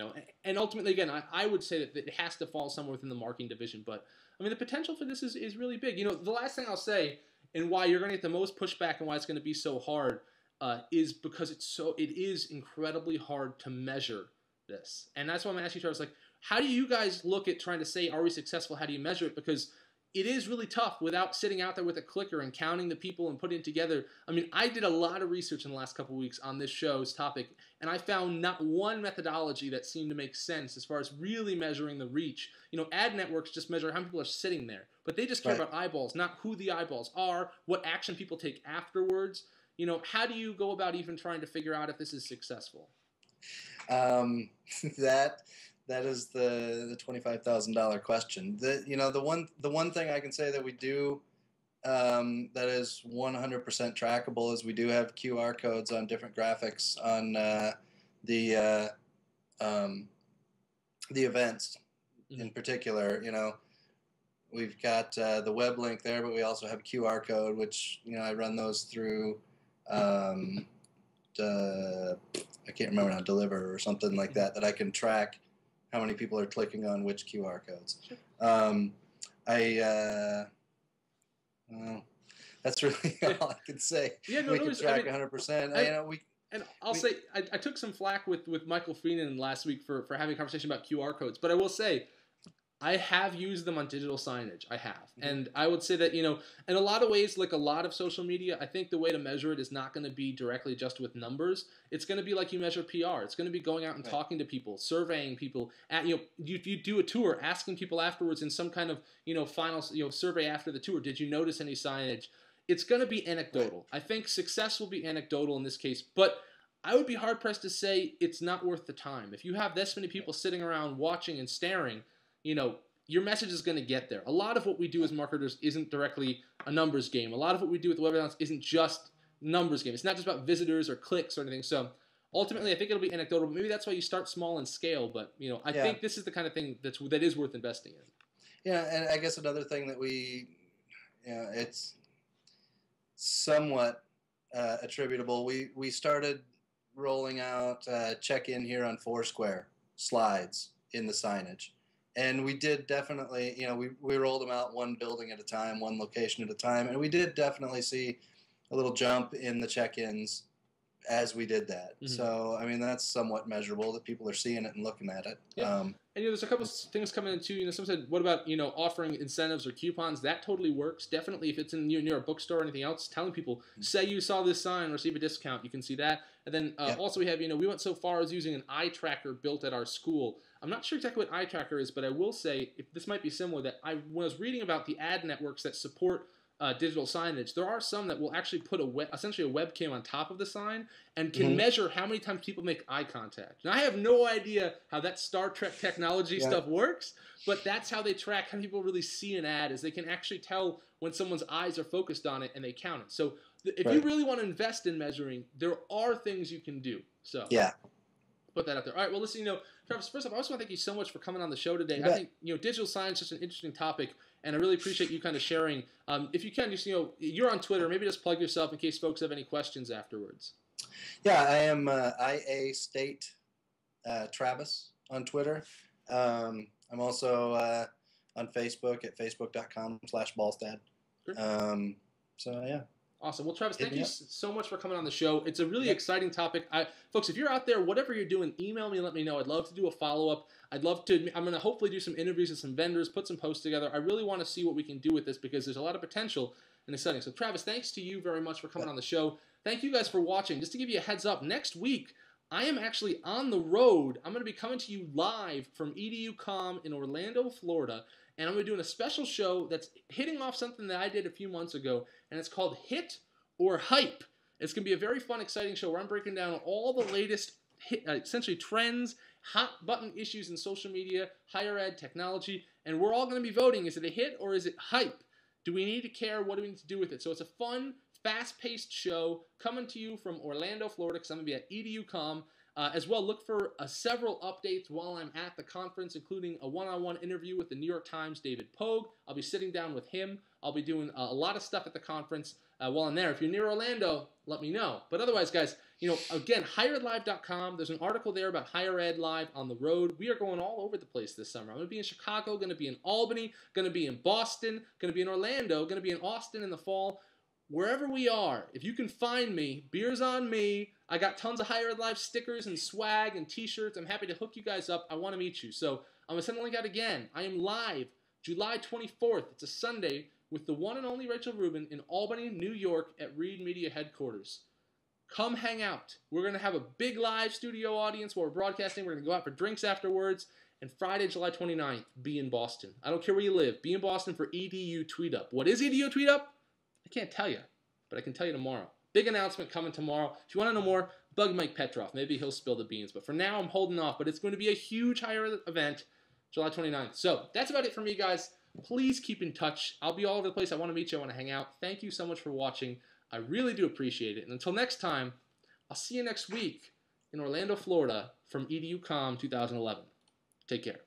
and ultimately, again, I would say that it has to fall somewhere within the marketing division. But I mean, the potential for this is really big. The last thing I'll say, and why you're going to get the most pushback and why it's going to be so hard, is because it is incredibly hard to measure this, and that's why I'm asking you, Travis, how do you guys look at trying to say, are we successful? How do you measure it? Because it is really tough without sitting out there with a clicker and counting the people and putting it together. I mean, I did a lot of research in the last couple of weeks on this show's topic, and I found not one methodology that seemed to make sense as far as really measuring the reach. Ad networks just measure how many people are sitting there, but they just care about eyeballs, not who the eyeballs are, what action people take afterwards. How do you go about even trying to figure out if this is successful? That is the $25,000 question. The one thing I can say that we do that is 100% trackable is we do have QR codes on different graphics on the events in particular. we've got the web link there, but we also have QR code, which I run those through. I can't remember now, Deliver or something like that I can track how many people are clicking on which QR codes. Sure. Well, that's really all I can say. Yeah, no, we can track 100%. And I'll say I took some flack with Michael Freenan last week for having a conversation about QR codes, but I will say I have used them on digital signage. I have. Mm-hmm. And I would say that, in a lot of ways, like a lot of social media, I think the way to measure it is not going to be directly just with numbers. It's going to be like you measure PR. It's going to be going out and talking to people, surveying people. You do a tour, asking people afterwards in some kind of, final, survey after the tour. Did you notice any signage? It's going to be anecdotal. Right. I think success will be anecdotal in this case, but I would be hard-pressed to say it's not worth the time. If you have this many people sitting around watching and staring, your message is going to get there. A lot of what we do as marketers isn't directly a numbers game. A lot of what we do with the web accounts isn't just numbers game. It's not just about visitors or clicks or anything. So ultimately, I think it'll be anecdotal. But maybe that's why you start small and scale. But I think this is the kind of thing that is worth investing in. Yeah, and I guess another thing that it's somewhat attributable. We started rolling out check-in here on Foursquare slides in the signage. And we did definitely, we rolled them out one building at a time, one location at a time, and we did definitely see a little jump in the check-ins as we did that. Mm-hmm. So, that's somewhat measurable that people are seeing it and looking at it. Yeah. And there's a couple of things coming in too. Someone said, what about, offering incentives or coupons? That totally works. Definitely if it's near a bookstore or anything else, telling people, say you saw this sign, receive a discount. You can see that. And then also we have, we went so far as using an eye tracker built at our school. I'm not sure exactly what eye tracker is, but I will say, if this might be similar, that when I was reading about the ad networks that support digital signage, there are some that will actually put essentially a webcam on top of the sign and can measure how many times people make eye contact. Now, I have no idea how that Star Trek technology stuff works, but that's how they track how people really see an ad, is they can actually tell when someone's eyes are focused on it and they count it. So if you really want to invest in measuring, there are things you can do. So put that out there. All right, well, listen, Travis, first off, I also want to thank you so much for coming on the show today. I think, digital signage is just an interesting topic, and I really appreciate you kind of sharing. If you can, just, you're on Twitter, maybe just plug yourself in case folks have any questions afterwards. Yeah, I am IA State Travis on Twitter. I'm also on Facebook at facebook.com/Ballstadt. So, yeah. Awesome. Well, Travis, thank you so much for coming on the show. It's a really exciting topic. Folks, if you're out there, whatever you're doing, email me and let me know. I'd love to do a follow-up. I'm going to hopefully do some interviews with some vendors, put some posts together. I really want to see what we can do with this because there's a lot of potential and exciting. So, Travis, thanks to you very much for coming on the show. Thank you guys for watching. Just to give you a heads up, next week, I am actually on the road. I'm going to be coming to you live from EduCom in Orlando, Florida. And I'm going to be doing a special show that's hitting off something that I did a few months ago, and it's called Hit or Hype. It's going to be a very fun, exciting show where I'm breaking down all the latest, essentially trends, hot button issues in social media, higher ed, technology, and we're all going to be voting. Is it a hit or is it hype? Do we need to care? What do we need to do with it? So it's a fun, fast-paced show coming to you from Orlando, Florida, because I'm going to be at EduCom. As well, look for several updates while I'm at the conference, including a one-on-one interview with the New York Times' David Pogue. I'll be sitting down with him. I'll be doing a lot of stuff at the conference while I'm there. If you're near Orlando, let me know. But otherwise, guys, again, HigherEdLive.com. There's an article there about HigherEdLive on the road. We are going all over the place this summer. I'm going to be in Chicago, going to be in Albany, going to be in Boston, going to be in Orlando, going to be in Austin in the fall. Wherever we are, if you can find me, beer's on me. I got tons of HigherEdLive stickers and swag and t-shirts. I'm happy to hook you guys up. I want to meet you. So I'm going to send the link out again. I am live July 24th. It's a Sunday with the one and only Rachel Rubin in Albany, New York at Reed Media headquarters. Come hang out. We're going to have a big live studio audience while we're broadcasting. We're going to go out for drinks afterwards. And Friday, July 29th, be in Boston. I don't care where you live. Be in Boston for EDU Tweet Up. What is EDU Tweet Up? I can't tell you, but I can tell you tomorrow. Big announcement coming tomorrow. If you want to know more, bug Mike Petroff. Maybe he'll spill the beans. But for now, I'm holding off. But it's going to be a huge higher event, July 29th. So that's about it for me, guys. Please keep in touch. I'll be all over the place. I want to meet you. I want to hang out. Thank you so much for watching. I really do appreciate it. And until next time, I'll see you next week in Orlando, Florida from EduCom 2011. Take care.